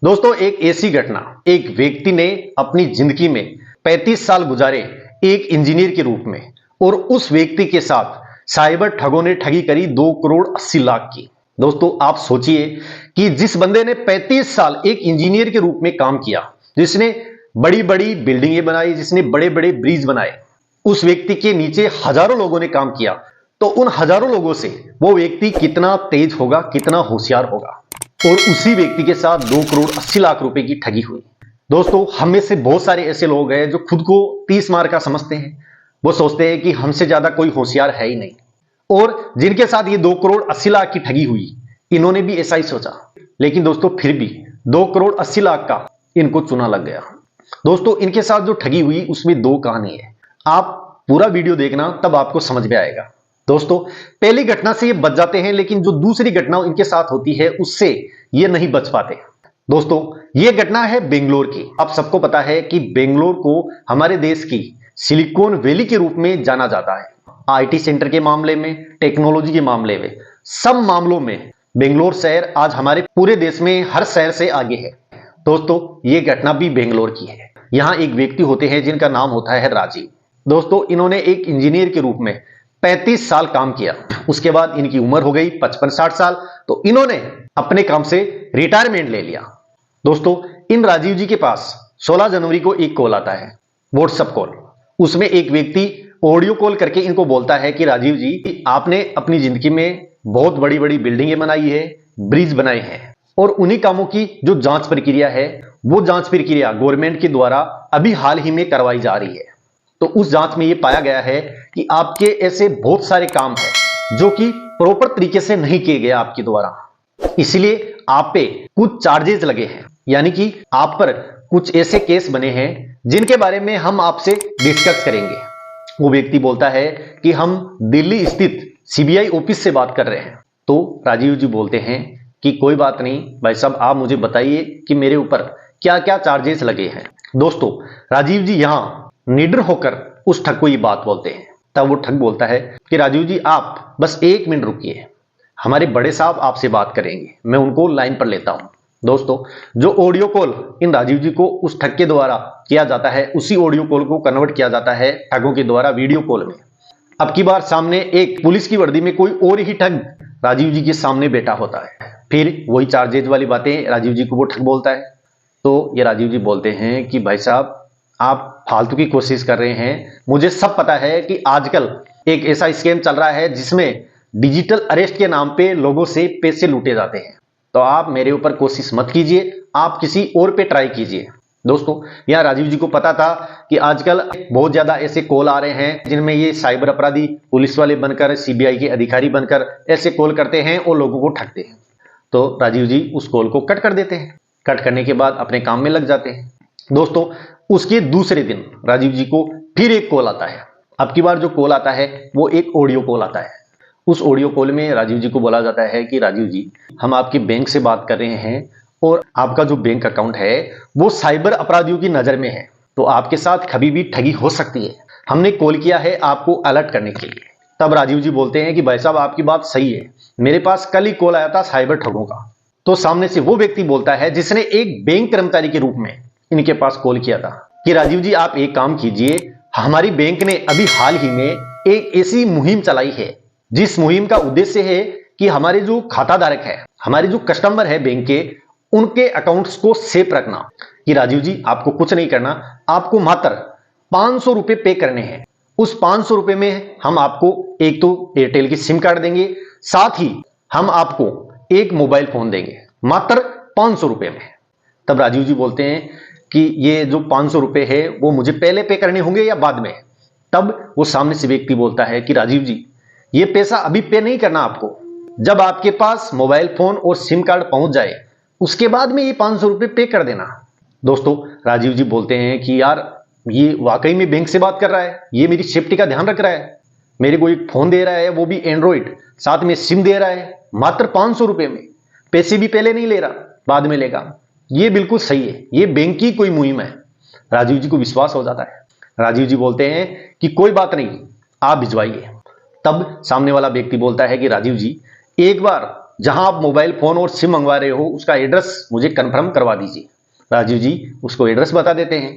दोस्तों, एक ऐसी घटना, एक व्यक्ति ने अपनी जिंदगी में 35 साल गुजारे एक इंजीनियर के रूप में, और उस व्यक्ति के साथ साइबर ठगों ने ठगी करी 2 करोड़ 80 लाख की। दोस्तों, आप सोचिए कि जिस बंदे ने 35 साल एक इंजीनियर के रूप में काम किया, जिसने बड़ी बड़ी बिल्डिंगें बनाई, जिसने बड़े बड़े ब्रिज बनाए, उस व्यक्ति के नीचे हजारों लोगों ने काम किया, तो उन हजारों लोगों से वो व्यक्ति कितना तेज होगा, कितना होशियार होगा, और उसी व्यक्ति के साथ 2 करोड़ 80 लाख रुपए की ठगी हुई। दोस्तों, हम में से बहुत सारे ऐसे लोग हैं जो खुद को 30 मार का समझते हैं। वो सोचते हैं कि हमसे ज्यादा कोई होशियार है ही नहीं, और जिनके साथ ये 2 करोड़ 80 लाख की ठगी हुई, इन्होंने भी ऐसा ही सोचा। लेकिन दोस्तों, फिर भी 2 करोड़ 80 लाख का इनको चुना लग गया। दोस्तों, इनके साथ जो ठगी हुई उसमें 2 कहानी है। आप पूरा वीडियो देखना, तब आपको समझ में आएगा। दोस्तों, पहली घटना से ये बच जाते हैं, लेकिन जो दूसरी घटना इनके साथ होती है उससे ये नहीं बच पाते। दोस्तों, ये घटना है बेंगलोर की। आप सबको पता है कि बेंगलोर को हमारे देश की सिलिकॉन वैली के रूप में जाना जाता है। आईटी सेंटर के मामले में, टेक्नोलॉजी के मामले में, सब मामलों में बेंगलोर शहर आज हमारे पूरे देश में हर शहर से आगे है। दोस्तों, ये घटना भी बेंगलोर की है। यहां एक व्यक्ति होते हैं जिनका नाम होता है राजीव। दोस्तों, इन्होंने एक इंजीनियर के रूप में 35 साल काम किया। उसके बाद इनकी उम्र हो गई 55-60 साल, तो इन्होंने अपने काम से रिटायरमेंट ले लिया। दोस्तों, इन राजीव जी के पास 16 जनवरी को एक कॉल आता है, व्हाट्सएप कॉल। उसमें एक व्यक्ति ऑडियो कॉल करके इनको बोलता है कि राजीव जी, आपने अपनी जिंदगी में बहुत बड़ी बड़ी बिल्डिंगें बनाई है, ब्रिज बनाए हैं, और उन्हीं कामों की जो जांच प्रक्रिया है, वो जांच प्रक्रिया गवर्नमेंट के द्वारा अभी हाल ही में करवाई जा रही है। तो उस जांच में ये पाया गया है कि आपके ऐसे बहुत सारे काम हैं जो कि प्रॉपर तरीके से नहीं किए गए आपके द्वारा, इसलिए आप पे कुछ चार्जेस लगे हैं, यानी कि आप पर कुछ ऐसे केस बने हैं जिनके बारे में हम आपसे डिस्कस करेंगे। वो व्यक्ति बोलता है कि हम दिल्ली स्थित सीबीआई ऑफिस से बात कर रहे हैं। तो राजीव जी बोलते हैं कि कोई बात नहीं भाई साहब, आप मुझे बताइए कि मेरे ऊपर क्या क्या चार्जेस लगे हैं। दोस्तों, राजीव जी यहां निडर होकर उस ठग को ये बात बोलते हैं। तब वो ठग बोलता है कि राजीव जी, आप बस 1 मिनट रुकिए, हमारे बड़े साहब आपसे बात करेंगे, मैं उनको लाइन पर लेता हूं। दोस्तों, जो ऑडियो कॉल इन राजीव जी को उस ठग के द्वारा किया जाता है, उसी ऑडियो कॉल को कन्वर्ट किया जाता है ठगों के द्वारा वीडियो कॉल में। अब की बार सामने एक पुलिस की वर्दी में कोई और ही ठग राजीव जी के सामने बैठा होता है। फिर वही चार्जेज वाली बातें राजीव जी को वो ठग बोलता है। तो ये राजीव जी बोलते हैं कि भाई साहब, आप फालतू की कोशिश कर रहे हैं। मुझे सब पता है कि आजकल एक ऐसा स्कैम चल रहा है जिसमें डिजिटल अरेस्ट के नाम पे लोगों से पैसे लूटे जाते हैं। तो आप मेरे ऊपर कोशिश मत कीजिए, आप किसी और पे ट्राई कीजिए। दोस्तों, यहां राजीव जी को पता था कि आजकल बहुत ज्यादा ऐसे कॉल आ रहे हैं जिनमें ये साइबर अपराधी पुलिस वाले बनकर, सीबीआई के अधिकारी बनकर ऐसे कॉल करते हैं और लोगों को ठगते हैं। तो राजीव जी उस कॉल को कट कर देते हैं। कट करने के बाद अपने काम में लग जाते हैं। दोस्तों, उसके दूसरे दिन राजीव जी को फिर एक कॉल आता है। अब की बार जो कॉल आता है वो एक ऑडियो कॉल आता है। उस ऑडियो कॉल में राजीव जी को बोला जाता है कि राजीव जी, हम आपके बैंक से बात कर रहे हैं और आपका जो बैंक अकाउंट है वो साइबर अपराधियों की नजर में है, तो आपके साथ कभी भी ठगी हो सकती है। हमने कॉल किया है आपको अलर्ट करने के लिए। तब राजीव जी बोलते हैं कि भाई साहब, आपकी बात सही है, मेरे पास कल ही कॉल आया था साइबर ठगों का। तो सामने से वो व्यक्ति बोलता है जिसने एक बैंक कर्मचारी के रूप में इनके पास कॉल किया था कि राजीव जी, आप एक काम कीजिए, हमारी बैंक ने अभी हाल ही में एक ऐसी मुहिम चलाई है जिस मुहिम का उद्देश्य है कि हमारे जो खाताधारक है, हमारे जो कस्टमर है बैंक के, उनके अकाउंट्स को सेफ रखना। कि राजीव जी, आपको कुछ नहीं करना, आपको मात्र 500 रुपए पे करने हैं। उस 500 रुपए में हम आपको एक तो एयरटेल की सिम कार्ड देंगे, साथ ही हम आपको एक मोबाइल फोन देंगे, मात्र 500 रुपए में। तब राजीव जी बोलते हैं कि ये जो 500 रुपए है वो मुझे पहले पे करने होंगे या बाद में। तब वो सामने से व्यक्ति बोलता है कि राजीव जी, ये पैसा अभी पे नहीं करना आपको, जब आपके पास मोबाइल फोन और सिम कार्ड पहुंच जाए उसके बाद में ये 500 रुपए पे कर देना। दोस्तों, राजीव जी बोलते हैं कि यार, ये वाकई में बैंक से बात कर रहा है, ये मेरी सेफ्टी का ध्यान रख रहा है, मेरे को एक फोन दे रहा है, वो भी एंड्रॉइड, साथ में सिम दे रहा है, मात्र 500 रुपए में, पैसे भी पहले नहीं ले रहा, बाद में लेगा, ये बिल्कुल सही है, ये बैंक की कोई मुहिम है। राजीव जी को विश्वास हो जाता है। राजीव जी बोलते हैं कि कोई बात नहीं, आप भिजवाइए। तब सामने वाला व्यक्ति बोलता है कि राजीव जी, एक बार जहां आप मोबाइल फोन और सिम मंगवा रहे हो उसका एड्रेस मुझे कंफर्म करवा दीजिए। राजीव जी उसको एड्रेस बता देते हैं,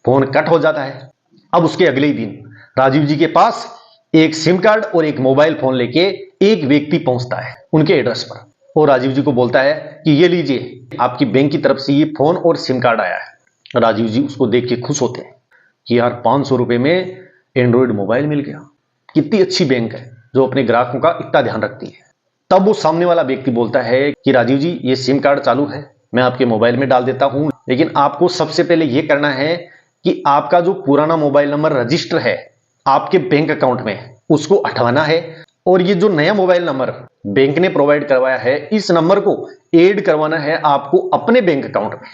फोन कट हो जाता है। अब उसके अगले ही दिन राजीव जी के पास एक सिम कार्ड और एक मोबाइल फोन लेके एक व्यक्ति पहुंचता है उनके एड्रेस पर और राजीव जी को बोलता है कि ये लीजिए, आपकी बैंक की तरफ से ये फोन और सिम कार्ड आया है। राजीव जी उसको देख के खुश होते हैं कि यार 500 रुपए में एंड्रॉयड मोबाइल मिल गया, कितनी अच्छी बैंक है जो अपने ग्राहकों का इतना ध्यान रखती है। तब वो सामने वाला व्यक्ति बोलता है कि राजीव जी ये सिम कार्ड चालू है, मैं आपके मोबाइल में डाल देता हूं, लेकिन आपको सबसे पहले ये करना है कि आपका जो पुराना मोबाइल नंबर रजिस्टर है आपके बैंक अकाउंट में उसको हटवाना है और ये जो नया मोबाइल नंबर बैंक ने प्रोवाइड करवाया है इस नंबर को ऐड करवाना है आपको अपने बैंक अकाउंट में।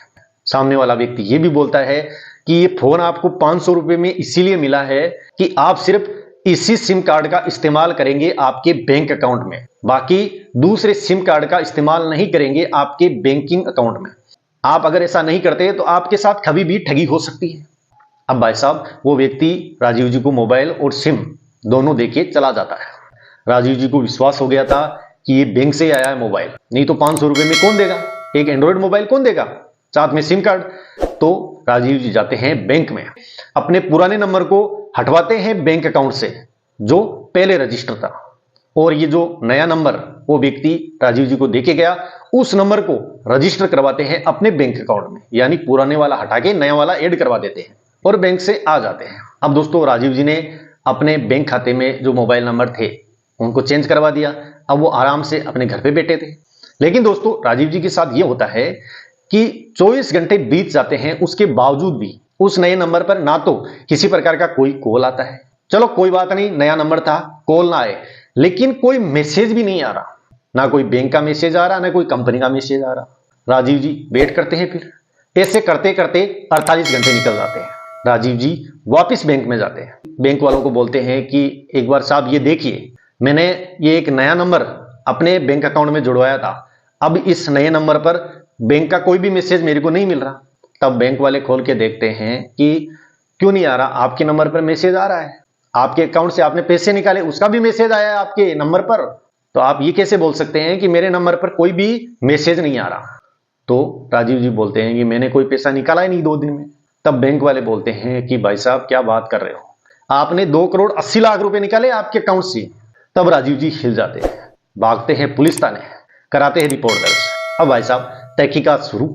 सामने वाला व्यक्ति ये भी बोलता है कि ये फोन आपको 500 रुपए में इसीलिए मिला है कि आप सिर्फ इसी सिम कार्ड का इस्तेमाल करेंगे आपके बैंक अकाउंट में, बाकी दूसरे सिम कार्ड का इस्तेमाल नहीं करेंगे आपके बैंकिंग अकाउंट में। आप अगर ऐसा नहीं करते तो आपके साथ कभी भी ठगी हो सकती है। अब भाई साहब वो व्यक्ति राजीव जी को मोबाइल और सिम दोनों देके चला जाता है। राजीव जी को विश्वास हो गया था कि ये बैंक से आया है मोबाइल, नहीं तो 500 रुपए में कौन देगा, एक एंड्रॉयड मोबाइल कौन देगा, साथ में सिम कार्ड। तो राजीव जी जाते हैं बैंक में, अपने पुराने नंबर को हटवाते हैं बैंक अकाउंट से जो पहले रजिस्टर था और ये जो नया नंबर वो व्यक्ति राजीव जी को देके गया उस नंबर को रजिस्टर करवाते हैं अपने बैंक अकाउंट में, यानी पुराने वाला हटा के नया वाला ऐड करवा देते हैं और बैंक से आ जाते हैं। अब दोस्तों राजीव जी ने अपने बैंक खाते में जो मोबाइल नंबर थे उनको चेंज करवा दिया, अब वो आराम से अपने घर पे बैठे थे। लेकिन दोस्तों राजीव जी के साथ ये होता है कि 24 घंटे बीत जाते हैं, उसके बावजूद भी उस नए नंबर पर ना तो किसी प्रकार का कोई कॉल आता है, चलो कोई बात नहीं नया नंबर था कॉल ना आए, लेकिन कोई मैसेज भी नहीं आ रहा, ना कोई बैंक का मैसेज आ रहा ना कोई कंपनी का मैसेज आ रहा। राजीव जी वेट करते हैं, फिर ऐसे करते करते 48 घंटे निकल जाते हैं। राजीव जी वापस बैंक में जाते हैं, बैंक वालों को बोलते हैं कि एक बार साहब ये देखिए, मैंने ये एक नया नंबर अपने बैंक अकाउंट में जुड़वाया था, अब इस नए नंबर पर बैंक का कोई भी मैसेज मेरे को नहीं मिल रहा। तब बैंक वाले खोल के देखते हैं कि क्यों नहीं आ रहा, आपके नंबर पर मैसेज आ रहा है, आपके अकाउंट से आपने पैसे निकाले उसका भी मैसेज आया है आपके नंबर पर, तो आप ये कैसे बोल सकते हैं कि मेरे नंबर पर कोई भी मैसेज नहीं आ रहा। तो राजीव जी बोलते हैं कि मैंने कोई पैसा निकाला ही नहीं 2 दिन में। तब बैंक वाले बोलते हैं कि भाई साहब क्या बात कर रहे हो, आपने 2 करोड़ 80 लाख रुपए निकाले आपके अकाउंट से। तब राजीव जी हिल जाते हैं, भागते हैं पुलिस थाने, कराते हैं रिपोर्ट दर्ज। अब भाई साहब तहकीकात शुरू।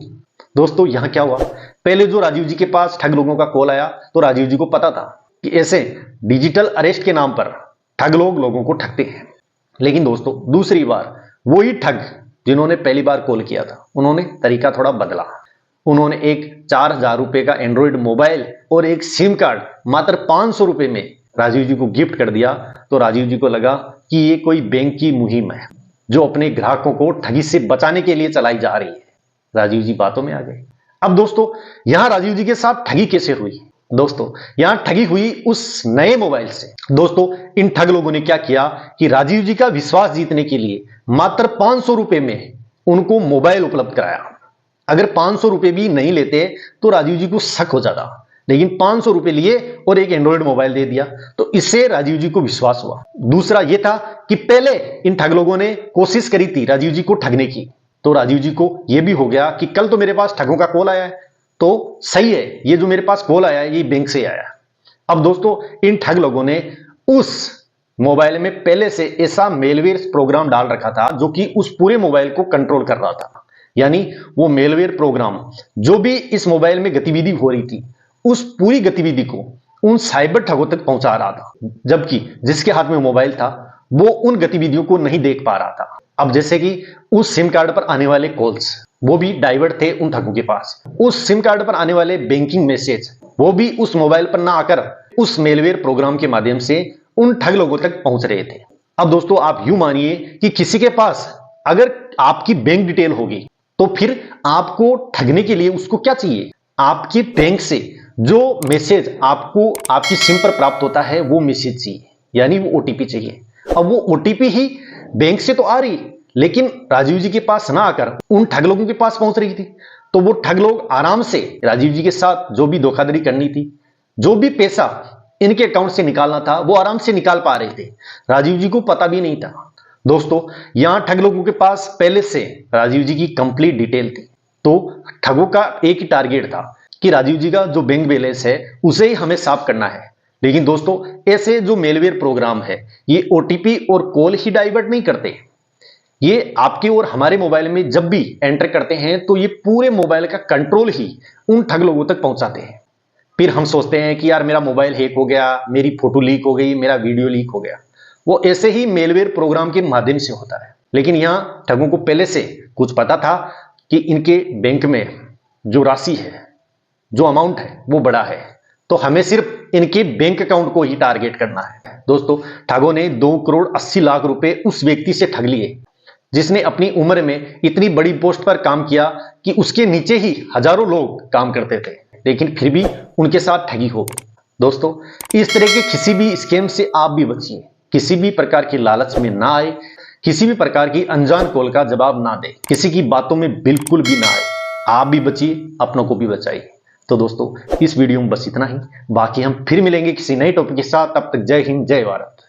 दोस्तों यहां क्या हुआ, पहले जो राजीव जी के पास ठग लोगों का कॉल आया तो राजीव जी को पता था कि ऐसे डिजिटल अरेस्ट के नाम पर ठग लोग लोगों को ठगते हैं। लेकिन दोस्तों दूसरी बार वही ठग जिन्होंने पहली बार कॉल किया था उन्होंने तरीका थोड़ा बदला। उन्होंने एक 4000 रुपए का एंड्रॉयड मोबाइल और एक सिम कार्ड मात्र 500 रुपए में राजीव जी को गिफ्ट कर दिया। तो राजीव जी को लगा कि ये कोई बैंक की मुहिम है जो अपने ग्राहकों को ठगी से बचाने के लिए चलाई जा रही है। राजीव जी बातों में आ गए। अब दोस्तों यहां राजीव जी के साथ ठगी कैसे हुई, दोस्तों यहां ठगी हुई उस नए मोबाइल से। दोस्तों इन ठग लोगों ने क्या किया कि राजीव जी का विश्वास जीतने के लिए मात्र 500 रुपए में उनको मोबाइल उपलब्ध कराया। अगर 500 रुपए भी नहीं लेते तो राजीव जी को शक हो जाता, लेकिन 500 रुपए लिए और एक एंड्रॉयड मोबाइल दे दिया, तो इससे राजीव जी को विश्वास हुआ। दूसरा यह था कि पहले इन ठग लोगों ने कोशिश करी थी राजीव जी को ठगने की, तो राजीव जी को यह भी हो गया कि कल तो मेरे पास ठगों का कॉल आया है, तो सही है ये जो मेरे पास कॉल आया है ये बैंक से आया। अब दोस्तों इन ठग लोगों ने उस मोबाइल में पहले से ऐसा मेलवेयर प्रोग्राम डाल रखा था जो कि उस पूरे मोबाइल को कंट्रोल कर रहा था, यानी वो मेलवेयर प्रोग्राम जो भी इस मोबाइल में गतिविधि हो रही थी उस पूरी गतिविधि को उन साइबर ठगों तक पहुंचा रहा था, जबकि जिसके हाथ में मोबाइल था वो उन गतिविधियों को नहीं देख पा रहा था। अब जैसे कि उस सिम कार्ड पर आने वाले कॉल्स वो भी डाइवर्ट थे उन ठगों के पास, उस सिम कार्ड पर आने वाले बैंकिंग मैसेज वो भी उस मोबाइल पर ना आकर उस मेलवेयर प्रोग्राम के माध्यम से उन ठग लोगों तक पहुंच रहे थे। अब दोस्तों आप यूं मानिए कि किसी के पास अगर आपकी बैंक डिटेल होगी तो फिर आपको ठगने के लिए उसको क्या चाहिए, आपके बैंक से जो मैसेज आपको आपकी सिम पर प्राप्त होता है वो मैसेज चाहिए, यानी वो ओटीपी चाहिए। अब वो ओटीपी ही बैंक से तो आ रही लेकिन राजीव जी के पास ना आकर उन ठग लोगों के पास पहुंच रही थी, तो वो ठग लोग आराम से राजीव जी के साथ जो भी धोखाधड़ी करनी थी, जो भी पैसा इनके अकाउंट से निकालना था वो आराम से निकाल पा रहे थे। राजीव जी को पता भी नहीं था। दोस्तों यहां ठग लोगों के पास पहले से राजीव जी की कंप्लीट डिटेल थी, तो ठगों का एक ही टारगेट था कि राजीव जी का जो बैंक बैलेंस है उसे ही हमें साफ करना है। लेकिन दोस्तों ऐसे जो मेलवेयर प्रोग्राम है ये ओटीपी और कॉल ही डाइवर्ट नहीं करते, ये आपके और हमारे मोबाइल में जब भी एंटर करते हैं तो ये पूरे मोबाइल का कंट्रोल ही उन ठग लोगों तक पहुंचाते हैं। फिर हम सोचते हैं कि यार मेरा मोबाइल हैक हो गया, मेरी फोटो लीक हो गई, मेरा वीडियो लीक हो गया। वो ऐसे ही मेलवेयर प्रोग्राम के माध्यम से होता है। लेकिन यहां ठगों को पहले से कुछ पता था कि इनके बैंक में जो राशि है, जो अमाउंट है वो बड़ा है, तो हमें सिर्फ इनके बैंक अकाउंट को ही टारगेट करना है। दोस्तों ठगों ने 2 करोड़ 80 लाख रुपए उस व्यक्ति से ठग लिए जिसने अपनी उम्र में इतनी बड़ी पोस्ट पर काम किया कि उसके नीचे ही हजारों लोग काम करते थे, लेकिन फिर भी उनके साथ ठगी हो। दोस्तों इस तरह के किसी भी स्कैम से आप भी बचिए, किसी भी प्रकार की लालच में ना आए, किसी भी प्रकार की अनजान कॉल का जवाब ना दे, किसी की बातों में बिल्कुल भी ना आए। आप भी बचिए, अपनों को भी बचाइए। तो दोस्तों इस वीडियो में बस इतना ही, बाकी हम फिर मिलेंगे किसी नए टॉपिक के साथ। तब तक जय हिंद, जय भारत।